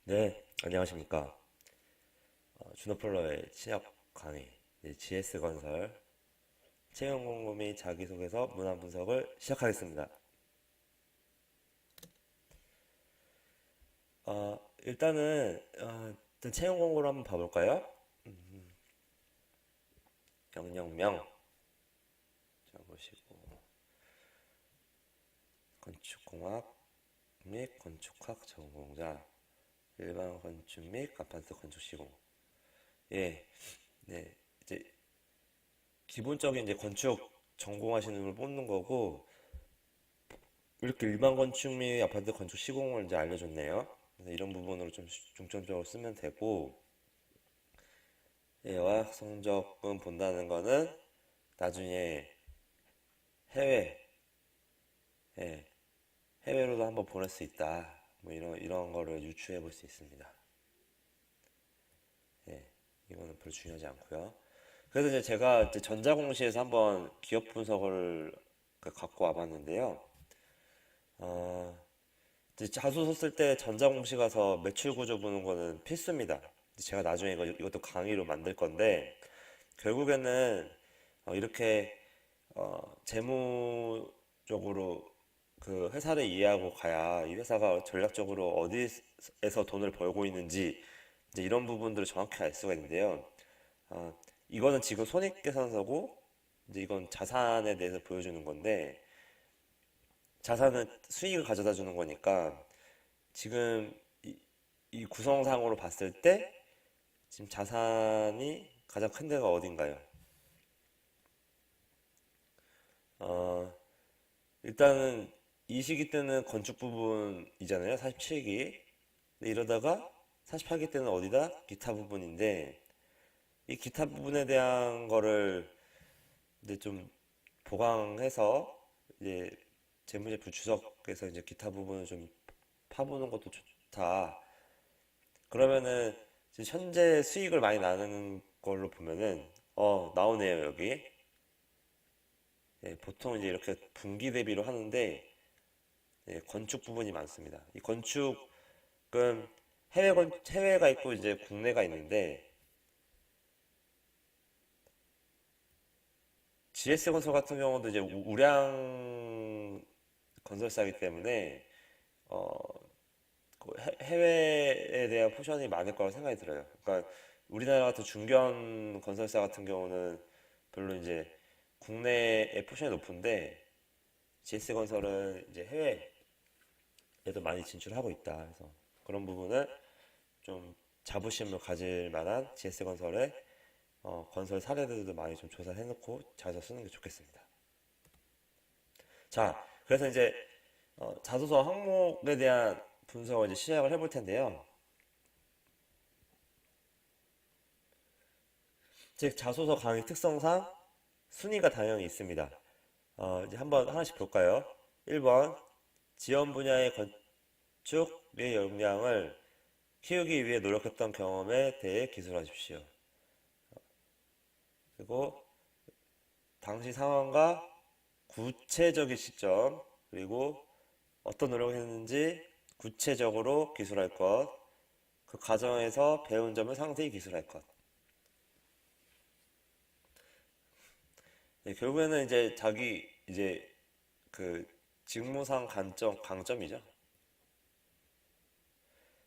네, 안녕하십니까. 주노플러의 신약 강의, GS건설, 채용 공고 및 자기소개서 문안 분석을 시작하겠습니다. 일단 채용 공고를 한번 봐볼까요? 명령명, 자, 보시고, 건축공학 및 건축학 전공자, 일반 건축 및 아파트 건축 시공. 예, 네, 이제 기본적인 이제 건축 전공하시는 분을 뽑는 거고, 이렇게 일반 건축 및 아파트 건축 시공을 이제 알려줬네요. 그래서 이런 부분으로 좀 중점적으로 쓰면 되고, 예, 어학 성적은 본다는 거는 나중에 해외, 예, 해외로도 한번 보낼 수 있다. 뭐 이런 거를 유추해 볼 수 있습니다. 예, 이거는 별로 중요하지 않고요. 그래서 이제 제가 이제 전자공시에서 한번 기업 분석을 갖고 와봤는데요. 어, 이제 자소서 쓸 때 전자공시 가서 매출 구조 보는 거는 필수입니다. 제가 나중에 이것도 강의로 만들 건데, 결국에는 이렇게 재무적으로 그 회사를 이해하고 가야 이 회사가 전략적으로 어디에서 돈을 벌고 있는지 이제 이런 부분들을 정확히 알 수가 있는데요. 어, 이거는 지금 손익계산서고 이제 이건 자산에 대해서 보여주는 건데 자산은 수익을 가져다 주는 거니까 지금 이 구성상으로 봤을 때 지금 자산이 가장 큰 데가 어딘가요? 어, 일단은 이 시기 때는 건축 부분이잖아요. 47기. 근데 이러다가 48기 때는 어디다? 기타 부분인데 이 기타 부분에 대한 거를 이제 좀 보강해서 이제 재무제표 주석에서 이제 기타 부분을 좀 파보는 것도 좋다. 그러면은 지금 현재 수익을 많이 나는 걸로 보면은 나오네요 여기. 예, 보통 이제 이렇게 분기 대비로 하는데 예, 건축 부분이 많습니다. 이 건축은 해외가 있고 이제 국내가 있는데 GS건설 같은 경우도 이제 우량 건설사이기 때문에 어, 그 해외에 대한 포션이 많을 거라고 생각이 들어요. 그러니까 우리나라 같은 중견 건설사 같은 경우는 별로 이제 국내의 포션이 높은데 GS건설은 이제 해외에도 많이 진출하고 있다. 그래서 그런 부분을 좀 자부심을 가질 만한 GS건설의 건설 사례들도 많이 좀 조사해 놓고 자서 쓰는 게 좋겠습니다. 자, 그래서 이제 자소서 항목에 대한 분석을 이제 시작을 해볼 텐데요. 즉 자소서 강의 특성상 순위가 당연히 있습니다. 이제 한번 하나씩 볼까요? 1번 지원 분야의 건축 및 역량을 키우기 위해 노력했던 경험에 대해 기술하십시오. 그리고 당시 상황과 구체적인 시점, 그리고 어떤 노력을 했는지 구체적으로 기술할 것, 그 과정에서 배운 점을 상세히 기술할 것. 네, 결국에는 이제 자기 이제 그 직무상 강점이죠.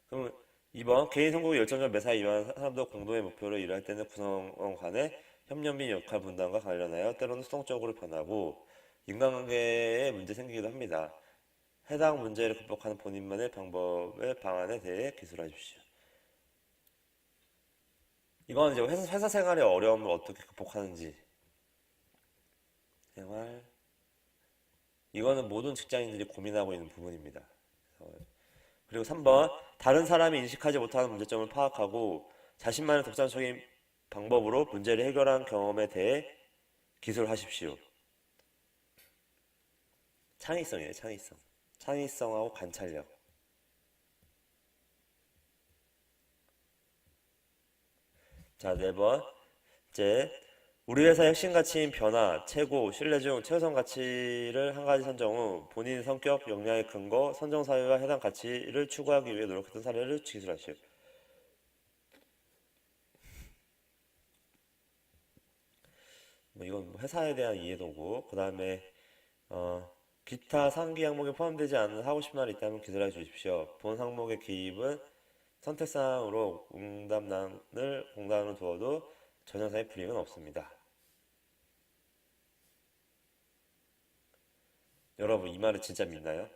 그럼 2번 개인 성공 열정적 매사에 임하는 사람도 공동의 목표로 일할 때는 구성원 간의 협력 및 역할 분담과 관련하여 때로는 수동적으로 변하고 인간관계에 문제 생기기도 합니다. 해당 문제를 극복하는 본인만의 방법의 방안에 대해 기술하십시오. 이건 이제 회사 생활의 어려움을 어떻게 극복하는지 생활 이거는 모든 직장인들이 고민하고 있는 부분입니다. 그리고 3번 다른 사람이 인식하지 못하는 문제점을 파악하고 자신만의 독창적인 방법으로 문제를 해결한 경험에 대해 기술하십시오. 창의성이에요, 창의성. 창의성하고 관찰력. 자, 4번째 우리 회사의 핵심 가치인 변화, 최고, 신뢰 중 최우선 가치를 한 가지 선정 후 본인 성격, 역량의 근거, 선정 사유와 해당 가치를 추구하기 위해 노력했던 사례를 기술하시오. 뭐 이건 뭐 회사에 대한 이해도고, 그 다음에 기타 상기 항목에 포함되지 않는 하고 싶은 말이 있다면 기술해 주십시오. 본 항목의 기입은 선택사항으로 응답란을 공단으로 두어도 전형사의 불이익은 없습니다. 여러분 이 말을 진짜 믿나요?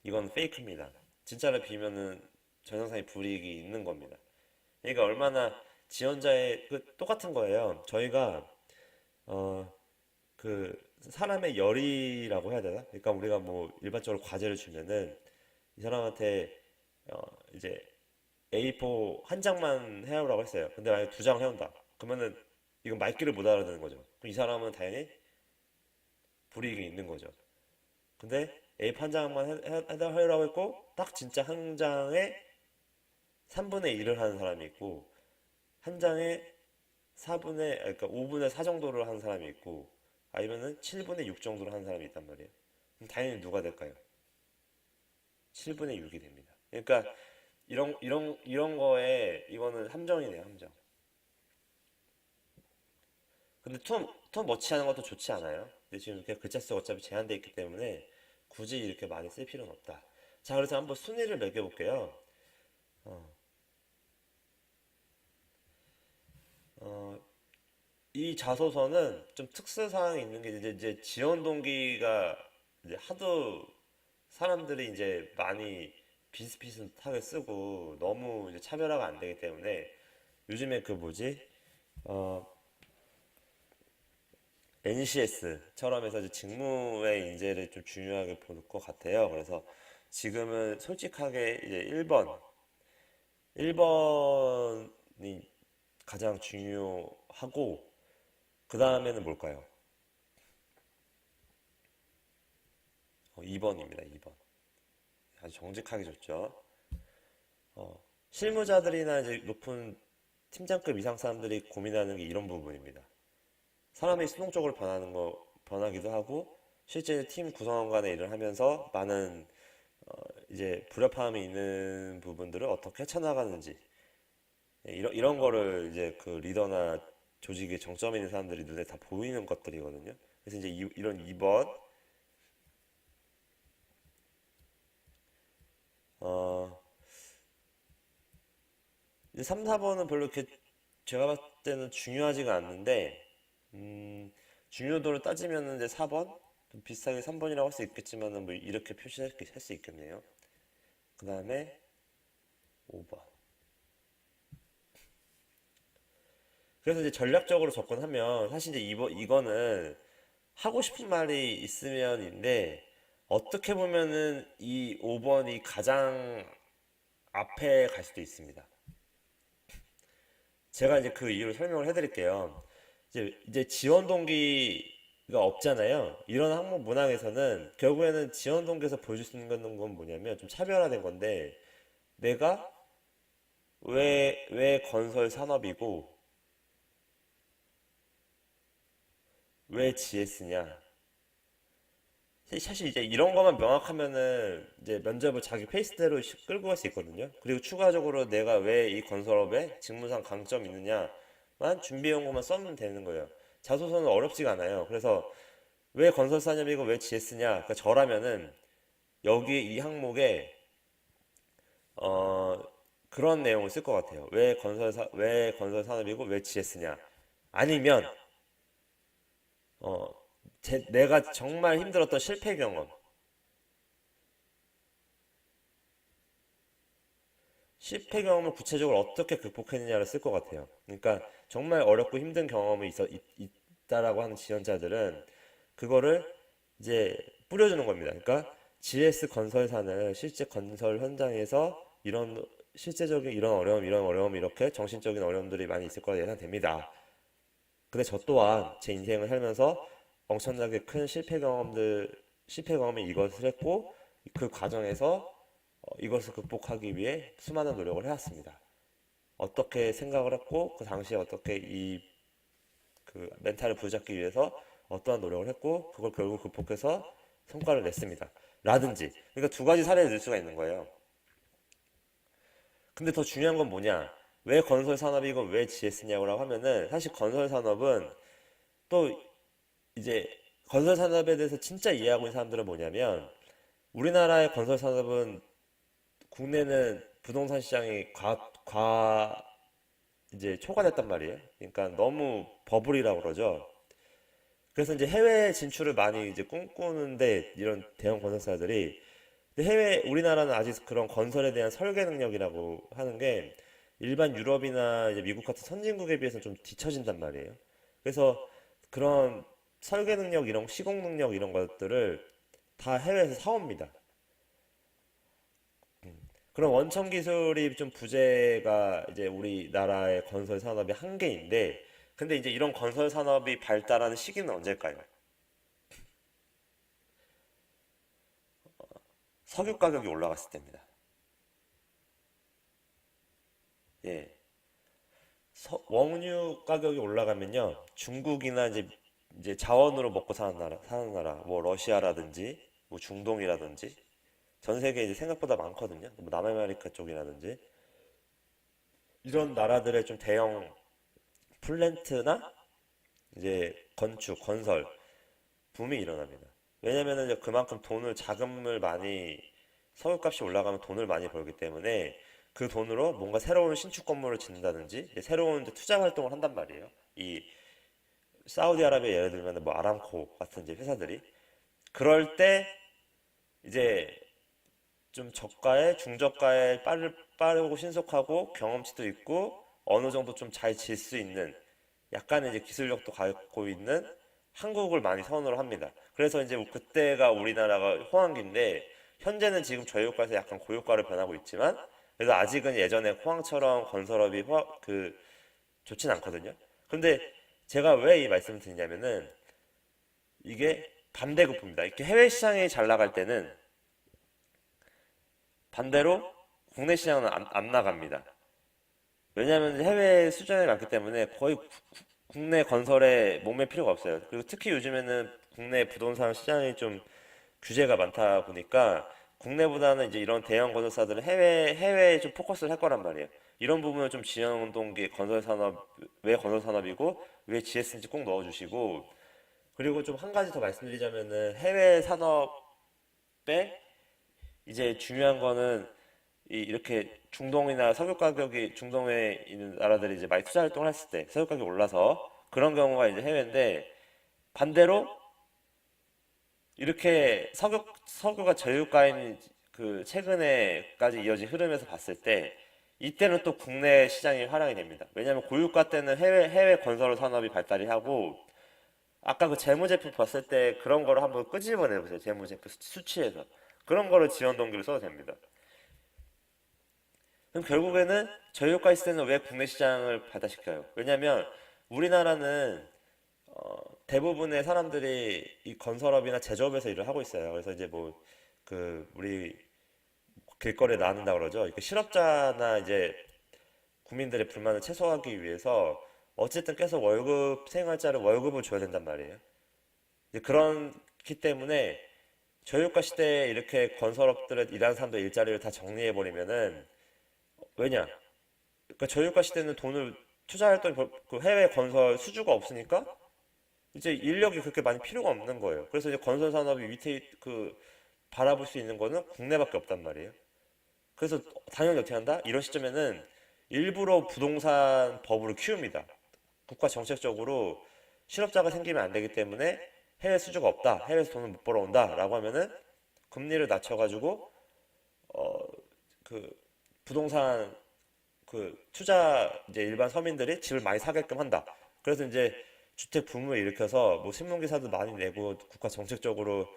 이건 페이크입니다. 진짜를 비면은 전형사의 불이익이 있는 겁니다. 그러니까 얼마나 지원자의 똑같은 거예요. 저희가 어, 그 사람의 열의라고 해야 되나? 그러니까 우리가 뭐 일반적으로 과제를 주면은 이 사람한테 어, 이제 A4 한 장만 해오라고 했어요. 근데 만약에 두 장 해온다. 그러면은 이건 말귀를 못 알아듣는 거죠. 그럼 이 사람은 당연히 불이익이 있는 거죠. 근데 A4 한 장만 해달라고 했고 딱 진짜 한 장에 3분의 1을 하는 사람이 있고 한 장에 4분의 그러니까 5분의 4 정도를 하는 사람이 있고 아니면은 7분의 6 정도를 하는 사람이 있단 말이에요. 그럼 당연히 누가 될까요? 7분의 6이 됩니다. 그러니까 이런 거에 이거는 함정이네요, 함정. 근데 톤 멋지 하는 것도 좋지 않아요? 근데 지금 이렇게 글자 수가 어차피 제한되어 있기 때문에 굳이 이렇게 많이 쓸 필요는 없다. 자, 그래서 한번 순위를 매겨볼게요. 어, 어, 이 자소서는 좀 특수사항이 있는 게 이제 지원 동기가 이제 하도 사람들이 이제 많이 비슷비슷하게 쓰고 너무 이제 차별화가 안 되기 때문에 요즘에 그 뭐지? 어, NCS처럼 해서 이제 직무의 인재를 좀 중요하게 볼 것 같아요. 그래서 지금은 솔직하게 이제 1번이 가장 중요하고 그 다음에는 뭘까요? 2번입니다. 2번. 아주 정직하게 줬죠. 실무자들이나 이제 높은 팀장급 이상 사람들이 고민하는 게 이런 부분입니다. 사람이 수동적으로 변하기도 하고 실제 팀 구성원 간의 일을 하면서 많은 이제 불협화음이 있는 부분들을 어떻게 헤쳐나가는지 이런 거를 이제 그 리더나 조직의 정점에 있는 사람들이 눈에 다 보이는 것들이거든요. 그래서 이제 이런 2번 3, 4번은 별로 이렇게 제가 봤을 때는 중요하지가 않는데 중요도를 따지면 이제 4번 좀 비슷하게 3번이라고 할 수 있겠지만은 뭐 이렇게 표시할 수 있겠네요. 그 다음에 5번. 그래서 이제 전략적으로 접근하면 사실 이제 이거는 하고 싶은 말이 있으면인데 어떻게 보면은 이 5번이 가장 앞에 갈 수도 있습니다. 제가 이제 그 이유를 설명을 해드릴게요. 이제 지원 동기가 없잖아요. 이런 항목 문항에서는 결국에는 지원 동기에서 보여줄 수 있는 건 뭐냐면 좀 차별화된 건데 내가 왜 건설 산업이고 왜 GS냐. 사실 이제 이런 것만 명확하면은 이제 면접을 자기 페이스대로 끌고 갈 수 있거든요. 그리고 추가적으로 내가 왜 이 건설업에 직무상 강점이 있느냐만 준비해온 것만 써면 되는 거예요. 자소서는 어렵지가 않아요. 그래서 왜 건설 산업이고 왜 GS냐? 그러니까 저라면은 여기 이 항목에 어 그런 내용을 쓸 것 같아요. 왜 건설 산업이고 왜 GS냐? 아니면 어 내가 정말 힘들었던 실패 경험, 실패 경험을 구체적으로 어떻게 극복했느냐를 쓸 것 같아요. 그러니까 정말 어렵고 힘든 경험이 있다라고 하는 지원자들은 그거를 이제 뿌려주는 겁니다. 그러니까 GS 건설사는 실제 건설 현장에서 실제적인 이런 어려움 이렇게 정신적인 어려움들이 많이 있을 거라 예상됩니다. 근데 저 또한 제 인생을 살면서 엄청나게 큰 실패 경험이 이것을 했고 그 과정에서 이것을 극복하기 위해 수많은 노력을 해왔습니다. 어떻게 생각을 했고 그 당시에 어떻게 이 그 멘탈을 부여잡기 위해서 어떠한 노력을 했고 그걸 결국 극복해서 성과를 냈습니다. 라든지 그러니까 두 가지 사례를 들 수가 있는 거예요. 근데 더 중요한 건 뭐냐? 왜 건설 산업이고 왜 GS냐고 하면은 사실 건설 산업은 또 이제 건설 산업에 대해서 진짜 이해하고 있는 사람들은 뭐냐면 우리나라의 건설 산업은 국내는 부동산 시장이 이제 초과됐단 말이에요. 그러니까 너무 버블이라고 그러죠. 그래서 이제 해외 진출을 많이 이제 꿈꾸는데 이런 대형 건설사들이 근데 우리나라는 아직 그런 건설에 대한 설계 능력이라고 하는 게 일반 유럽이나 이제 미국 같은 선진국에 비해서 좀 뒤처진단 말이에요. 그래서 그런 설계 능력 이런 시공 능력 이런 것들을 다 해외에서 사옵니다. 그런 원천 기술이 좀 부재가 이제 우리나라의 건설 산업의 한계인데, 근데 이제 이런 건설 산업이 발달하는 시기는 언제일까요? 석유 가격이 올라갔을 때입니다. 예. 원유 가격이 올라가면요, 중국이나 이제 자원으로 먹고 사는 나라, 뭐 러시아라든지, 뭐 중동이라든지, 전 세계에 이제 생각보다 많거든요. 뭐 남아메리카 쪽이라든지 이런 나라들의 좀 대형 플랜트나 이제 건축, 건설 붐이 일어납니다. 왜냐면은 이제 그만큼 자금을 많이 석유값이 올라가면 돈을 많이 벌기 때문에 그 돈으로 뭔가 새로운 신축 건물을 짓는다든지 이제 새로운 이제 투자 활동을 한단 말이에요. 이 사우디아라비아 예를 들면 뭐 아람코 같은 이제 회사들이 그럴 때 이제 좀 저가에 중저가에 빠르고 신속하고 경험치도 있고 어느 정도 좀 잘 질 수 있는 약간의 이제 기술력도 갖고 있는 한국을 많이 선호를 합니다. 그래서 이제 그때가 우리나라가 호황기인데 현재는 지금 저유가에서 약간 고유가로 변하고 있지만 그래도 아직은 예전에 호황처럼 건설업이 좋진 않거든요. 근데 제가 왜 이 말씀을 드리냐면은 이게 반대급부입니다. 이렇게 해외 시장이 잘 나갈 때는 반대로 국내 시장은 안 나갑니다. 왜냐하면 해외 수준이 많기 때문에 거의 국내 건설에 목맬 필요가 없어요. 그리고 특히 요즘에는 국내 부동산 시장이 좀 규제가 많다 보니까 국내보다는 이제 이런 대형 건설사들은 해외에 좀 포커스를 할 거란 말이에요. 이런 부분을 좀 지원 동기 건설 산업, 왜 건설 산업이고 왜 GS인지 꼭 넣어주시고 그리고 좀 한 가지 더 말씀드리자면은 해외 산업에 이제 중요한 거는 이렇게 중동이나 석유 가격이 중동에 있는 나라들이 이제 많이 투자 활동을 했을 때 석유 가격이 올라서 그런 경우가 이제 해외인데 반대로 이렇게 석유가 저유가인 그 최근에까지 이어진 흐름에서 봤을 때 이때는 또 국내 시장이 활용이 됩니다. 왜냐하면 고유가 때는 해외 건설 산업이 발달이 하고 아까 그 재무제표 봤을 때 그런 거를 한번 끄집어내 보세요. 재무제표 수치에서 그런 거를 지원 동기로 써도 됩니다. 그럼 결국에는 저유가 있을 때는 왜 국내 시장을 발달시켜요? 왜냐하면 우리나라는 대부분의 사람들이 이 건설업이나 제조업에서 일을 하고 있어요. 그래서 이제 뭐 우리 길거리에 나앉는다 그러죠. 그 실업자나 이제 국민들의 불만을 최소화하기 위해서 어쨌든 계속 생활자를 월급을 줘야 된단 말이에요. 이제 그렇기 때문에 저유가 시대에 이렇게 건설업들의 일하는 사람들 일자리를 다 정리해 버리면은 왜냐? 그러니까 저유가 시대는 돈을 투자했던 그 해외 건설 수주가 없으니까 이제 인력이 그렇게 많이 필요가 없는 거예요. 그래서 이제 건설 산업이 바라볼 수 있는 거는 국내밖에 없단 말이에요. 그래서 당연히 어떻게 한다? 이런 시점에는 일부러 부동산 버블을 키웁니다. 국가 정책적으로 실업자가 생기면 안 되기 때문에 해외 수주가 없다. 해외에서 돈을 못 벌어온다. 라고 하면은 금리를 낮춰가지고 어, 그 부동산 투자 이제 일반 서민들이 집을 많이 사게끔 한다. 그래서 이제 주택 붐을 일으켜서 뭐 신문 기사도 많이 내고 국가 정책적으로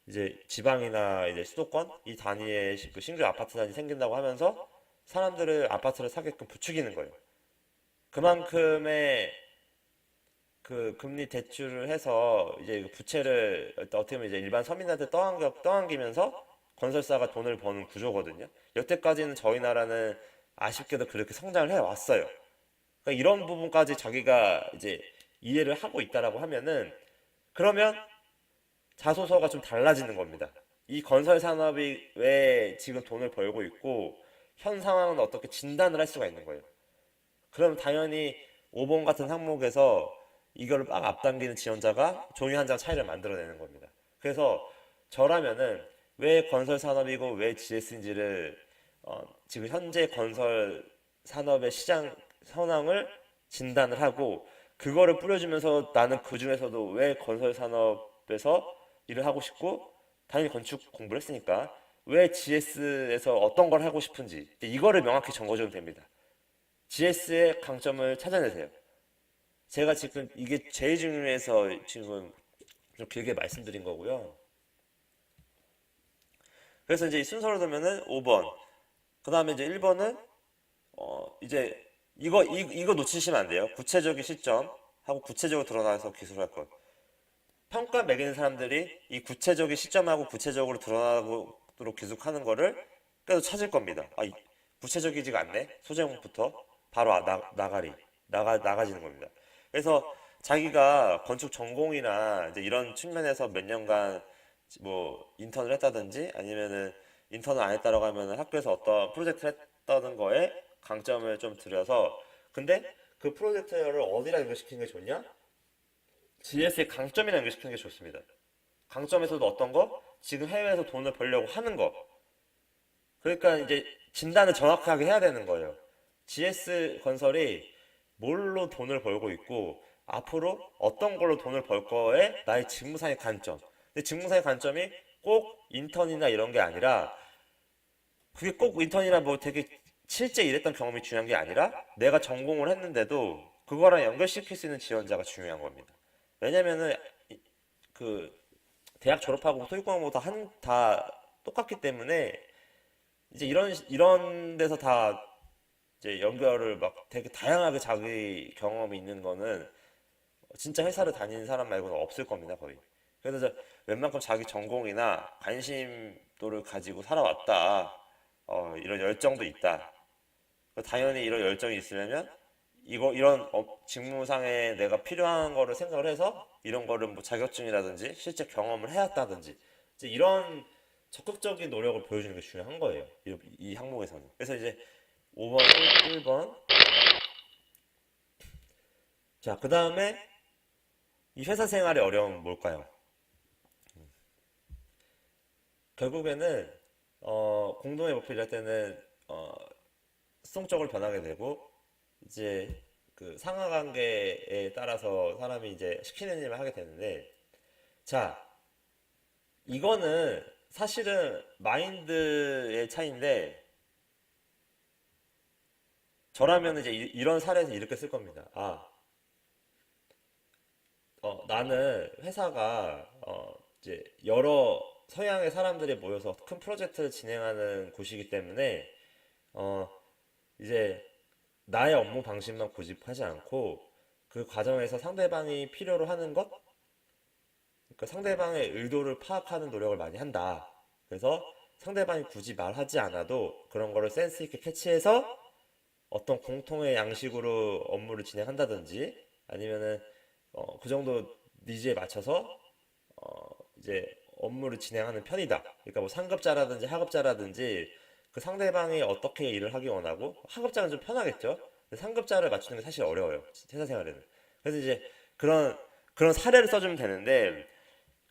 이제 지방이나 이제 수도권 이 단위의 그 신규 아파트 단지 생긴다고 하면서 사람들을 아파트를 사게끔 부추기는 거예요. 그만큼의 그 금리 대출을 해서 이제 그 부채를 어떻게 보면 이제 일반 서민한테 떠안기면서 건설사가 돈을 버는 구조거든요. 여태까지는 저희 나라는 아쉽게도 그렇게 성장을 해왔어요. 그러니까 이런 부분까지 자기가 이제 이해를 하고 있다라고 하면은 그러면 자소서가 좀 달라지는 겁니다. 이 건설 산업이 왜 지금 돈을 벌고 있고 현 상황은 어떻게 진단을 할 수가 있는 거예요. 그럼 당연히 5번 같은 항목에서 이거를 막 앞당기는 지원자가 종이 한 장 차이를 만들어내는 겁니다. 그래서 저라면은 왜 건설 산업이고 왜 GS인지를 지금 현재 건설 산업의 시장 현황을 진단을 하고 그거를 뿌려주면서 나는 그 중에서도 왜 건설 산업에서 일을 하고 싶고 당연히 건축 공부를 했으니까 왜 GS에서 어떤 걸 하고 싶은지 이거를 명확히 적어주면 됩니다. GS의 강점을 찾아내세요. 제가 지금 이게 제일 중요해서 지금 좀 길게 말씀드린 거고요. 그래서 이제 이 순서로 두면은 5번, 그 다음에 이제 1번은 이제 이거 놓치시면 안 돼요. 구체적인 시점 하고 구체적으로 드러나서 기술할 것. 평가 매기는 사람들이 이 구체적인 시점하고 구체적으로 드러나도록 기술하는 거를 계속 찾을 겁니다. 구체적이지가 않네. 소제목부터 바로 나가지는 겁니다. 그래서 자기가 건축 전공이나 이제 이런 측면에서 몇 년간 뭐 인턴을 했다든지 아니면은 인턴을 안 했다라고 하면은 학교에서 어떤 프로젝트를 했다는 거에 강점을 좀 들여서 근데 그 프로젝트를 어디다 연결시키는 게 좋냐? GS의 강점이나 연결시키는 게 좋습니다. 강점에서도 어떤 거? 지금 해외에서 돈을 벌려고 하는 거. 그러니까 이제 진단을 정확하게 해야 되는 거예요. GS 건설이 뭘로 돈을 벌고 있고 앞으로 어떤 걸로 돈을 벌 거에 나의 직무상의 관점. 근데 직무상의 관점이 꼭 인턴이나 이런 게 아니라 그게 꼭 인턴이나 뭐 되게 실제 일했던 경험이 중요한 게 아니라 내가 전공을 했는데도 그거랑 연결시킬 수 있는 지원자가 중요한 겁니다. 왜냐면은 그 대학 졸업하고 토익공부 다 똑같기 때문에 이제 이런 데서 다 이제 연결을 막 되게 다양하게 자기 경험이 있는 거는 진짜 회사를 다니는 사람 말고는 없을 겁니다, 거의. 그래서 웬만큼 자기 전공이나 관심도를 가지고 살아왔다. 이런 열정도 있다. 당연히 이런 열정이 있으려면 이런 직무상에 내가 필요한 거를 생각을 해서 이런 거를 뭐 자격증이라든지 실제 경험을 해왔다든지 이제 이런 적극적인 노력을 보여주는 게 중요한 거예요. 이 항목에서는. 그래서 이제 5번, 1번. 자, 그 다음에 이 회사 생활의 어려움은 뭘까요? 결국에는 공동의 목표를 할 때는 수동적으로 변하게 되고 이제 그 상하 관계에 따라서 사람이 이제 시키는 일을 하게 되는데 자, 이거는 사실은 마인드의 차이인데 저라면 이제 이런 사례에서 이렇게 쓸 겁니다. 나는 회사가 이제 여러 서양의 사람들이 모여서 큰 프로젝트를 진행하는 곳이기 때문에 어, 이제 나의 업무 방식만 고집하지 않고 그 과정에서 상대방이 필요로 하는 것, 그러니까 상대방의 의도를 파악하는 노력을 많이 한다. 그래서 상대방이 굳이 말하지 않아도 그런 거를 센스 있게 캐치해서 어떤 공통의 양식으로 업무를 진행한다든지 아니면은 그 정도 니즈에 맞춰서 이제 업무를 진행하는 편이다. 그러니까 뭐 상급자라든지 하급자라든지 그 상대방이 어떻게 일을 하기 원하고 하급자는 좀 편하겠죠. 근데 상급자를 맞추는 게 사실 어려워요. 회사 생활에는. 그래서 이제 그런 그런 사례를 써주면 되는데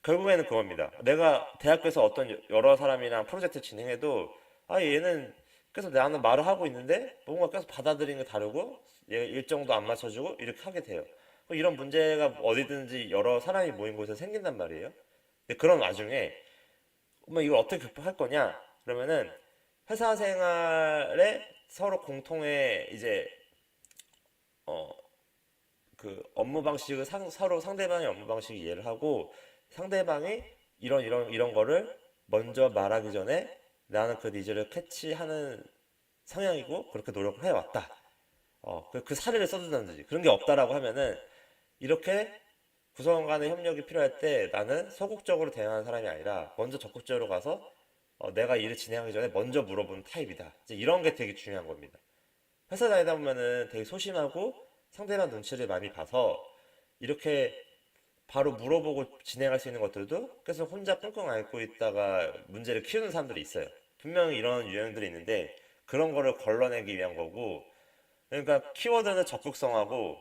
결국에는 그겁니다. 내가 대학교에서 어떤 여러 사람이랑 프로젝트 진행해도 얘는 계속 나는 말을 하고 있는데 뭔가 계속 받아들이는 게 다르고 얘 일정도 안 맞춰주고 이렇게 하게 돼요. 이런 문제가 어디든지 여러 사람이 모인 곳에 생긴단 말이에요. 근데 그런 와중에 이걸 어떻게 극복할 거냐? 그러면은 회사 생활에 서로 공통의 이제 어 그 업무 방식을 서로 상대방의 업무 방식 이해를 하고 상대방이 이런 거를 먼저 말하기 전에 나는 그 니즈를 캐치하는 성향이고 그렇게 노력을 해왔다. 그 사례를 써준다든지 그런 게 없다라고 하면은 이렇게 구성원 간의 협력이 필요할 때 나는 소극적으로 대응하는 사람이 아니라 먼저 적극적으로 가서 내가 일을 진행하기 전에 먼저 물어보는 타입이다. 이제 이런 게 되게 중요한 겁니다. 회사 다니다 보면은 되게 소심하고 상대방 눈치를 많이 봐서 이렇게 바로 물어보고 진행할 수 있는 것들도 계속 혼자 끙끙 앓고 있다가 문제를 키우는 사람들이 있어요. 분명히 이런 유형들이 있는데 그런 거를 걸러내기 위한 거고, 그러니까 키워드는 적극성하고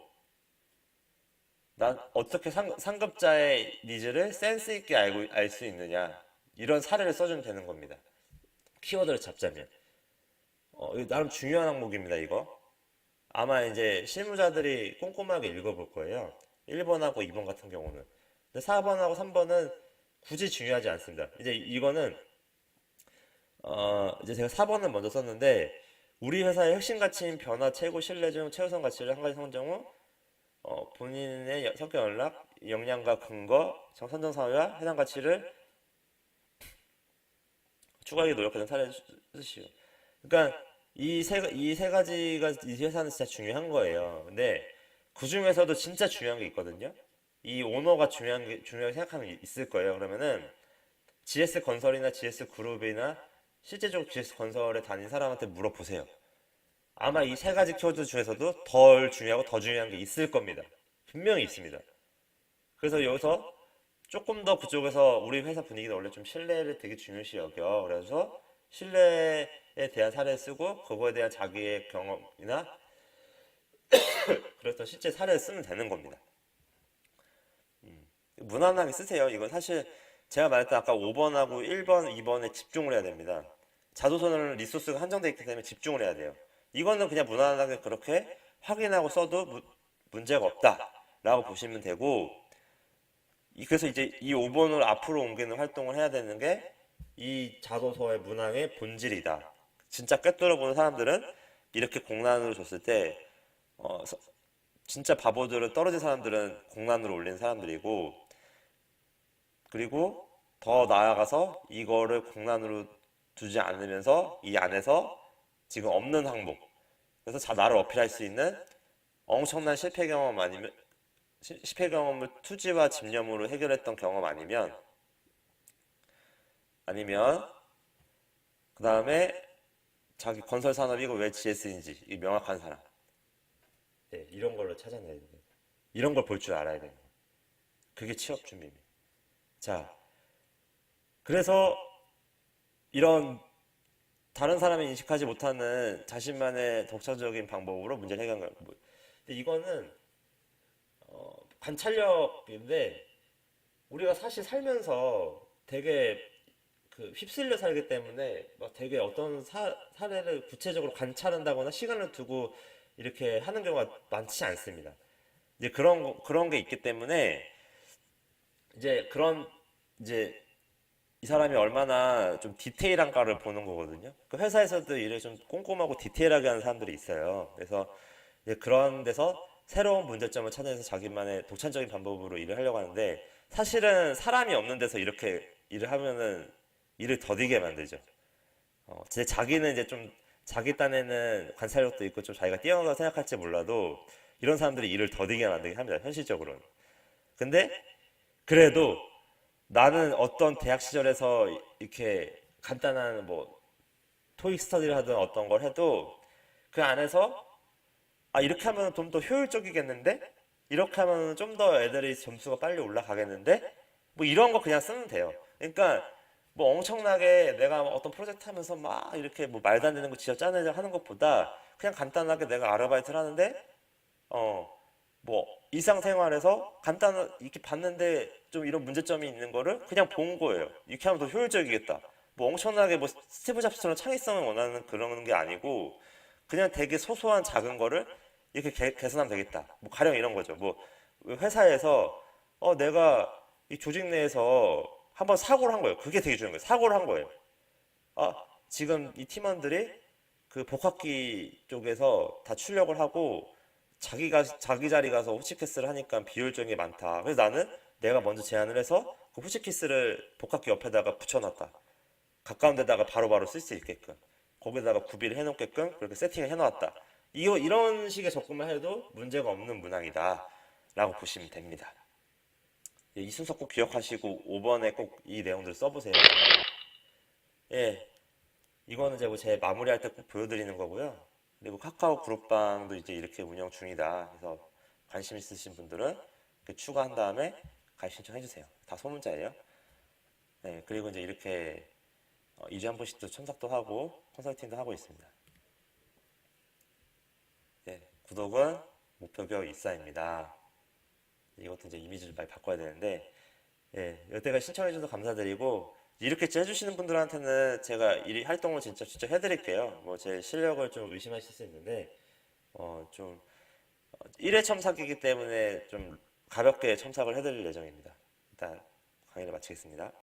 난 어떻게 상급자의 니즈를 센스 있게 알고 알 수 있느냐, 이런 사례를 써주면 되는 겁니다. 키워드를 잡자면 이거 나름 중요한 항목입니다. 이거 아마 이제 실무자들이 꼼꼼하게 읽어볼 거예요. 1번하고 2번 같은 경우는. 근데 4번하고 3번은 굳이 중요하지 않습니다. 이제 이거는 이제 제가 4번을 먼저 썼는데, 우리 회사의 핵심 가치인 변화, 최고 신뢰 중 최우선 가치를 한 가지 선정 후 본인의 성격 연락, 역량과 근거, 선정 사유와 해당 가치를 추가하기 노력하는 사례를 쓰시오. 그러니까 이 세 가지가 이 회사는 진짜 중요한 거예요. 근데 그 중에서도 진짜 중요한 게 있거든요. 이 오너가 중요하게 생각하는 게 있을 거예요. 그러면은 GS 건설이나 GS 그룹이나 실제적으로 GS 건설에 다닌 사람한테 물어보세요. 아마 이 세 가지 키워드 중에서도 덜 중요하고 더 중요한 게 있을 겁니다. 분명히 있습니다. 그래서 여기서 조금 더 그쪽에서 우리 회사 분위기는 원래 좀 신뢰를 되게 중요시 여겨. 그래서 신뢰에 대한 사례를 쓰고 그거에 대한 자기의 경험이나 그랬던 실제 사례를 쓰면 되는 겁니다. 무난하게 쓰세요. 이건 사실 제가 말했던 아까 5번하고 1번, 2번에 집중을 해야 됩니다. 자소서는 리소스가 한정되어 있기 때문에 집중을 해야 돼요. 이거는 그냥 무난하게 그렇게 확인하고 써도 문제가 없다라고 보시면 되고, 그래서 이제 이 5번을 앞으로 옮기는 활동을 해야 되는 게 이 자소서의 문항의 본질이다. 진짜 꿰뚫어보는 사람들은 이렇게 공란으로 줬을 때 진짜 바보들은, 떨어진 사람들은 공란으로 올린 사람들이고, 그리고 더 나아가서 이거를 공란으로 두지 않으면서 이 안에서 지금 없는 항목, 그래서 나를 어필할 수 있는 엄청난 실패 경험 아니면 실패 경험을 투지와 집념으로 해결했던 경험 아니면 그 다음에 자기 건설 산업이고 왜 GS인지 이 명확한 사람. 네, 이런 걸로 찾아내야 돼요. 이런 걸 볼 줄 알아야 돼요. 그게 취업 준비입니다. 자, 그래서 이런 다른 사람이 인식하지 못하는 자신만의 독창적인 방법으로 문제를 해결하는 거예요. 근데 이거는 관찰력인데, 우리가 사실 살면서 되게 그 휩쓸려 살기 때문에 막 되게 어떤 사례를 구체적으로 관찰한다거나 시간을 두고 이렇게 하는 경우가 많지 않습니다. 이제 그런 게 있기 때문에 이제 이제 이 사람이 얼마나 좀 디테일한가를 보는 거거든요. 그 회사에서도 일을 좀 꼼꼼하고 디테일하게 하는 사람들이 있어요. 그래서 이제 그런 데서 새로운 문제점을 찾아내서 자기만의 독창적인 방법으로 일을 하려고 하는데, 사실은 사람이 없는 데서 이렇게 일을 하면은 일을 더디게 만들죠. 제 자기는 이제 좀 자기 딴에는 관찰력도 있고 좀 자기가 뛰어나다고 생각할지 몰라도 이런 사람들이 일을 더디게 만들게 합니다. 현실적으로는. 근데 그래도 나는 어떤 대학 시절에서 이렇게 간단한 뭐 토익 스터디를 하든 어떤 걸 해도 그 안에서 이렇게 하면 좀 더 효율적이겠는데? 이렇게 하면 좀 더 애들이 점수가 빨리 올라가겠는데? 뭐 이런 거 그냥 쓰면 돼요. 그러니까 뭐 엄청나게 내가 어떤 프로젝트 하면서 막 이렇게 뭐 말도 안 되는 거 지어 짜내려 하는 것보다 그냥 간단하게 내가 아르바이트를 하는데 뭐 일상생활에서 간단한 이렇게 봤는데 좀 이런 문제점이 있는 거를 그냥 본 거예요. 이렇게 하면 더 효율적이겠다. 뭐 엄청나게 뭐 스티브 잡스처럼 창의성을 원하는 그런 게 아니고 그냥 되게 소소한 작은 거를 이렇게 개선하면 되겠다. 뭐 가령 이런 거죠. 뭐 회사에서 내가 이 조직 내에서 한번 사고를 한 거예요. 그게 되게 중요한 거예요. 사고를 한 거예요. 아, 지금 이 팀원들이 그 복합기 쪽에서 다 출력을 하고 자기 자리 가서 후치키스를 하니까 비효율적인 게 많다. 그래서 나는 내가 먼저 제안을 해서 그 후치키스를 복합기 옆에다가 붙여놨다. 가까운 데다가 바로바로 쓸 수 있게끔. 거기다가 구비를 해놓게끔 그렇게 세팅을 해놓았다. 이런 식의 접근만 해도 문제가 없는 문항이다. 라고 보시면 됩니다. 이 순서 꼭 기억하시고 5번에 꼭 이 내용들을 써보세요. 예, 이거는 이제 뭐제 마무리할 때 꼭 보여드리는 거고요. 그리고 카카오 그룹방도 이제 이렇게 운영 중이다. 그래서 관심 있으신 분들은 이렇게 추가한 다음에 가입 신청해 주세요. 다 소문자예요. 네, 그리고 이제 이렇게 2주에 한 번씩 또 첨삭도 하고 컨설팅도 하고 있습니다. 네, 구독은 목표격 입사입니다. 이것도 이제 이미지를 많이 바꿔야 되는데, 예, 여태까지 신청해 주셔서 감사드리고, 이렇게 해주시는 분들한테는 제가 이 활동을 진짜 해드릴게요. 뭐 제 실력을 좀 의심하실 수 있는데, 좀 1회 첨삭이기 때문에 좀 가볍게 첨삭을 해드릴 예정입니다. 일단 강의를 마치겠습니다.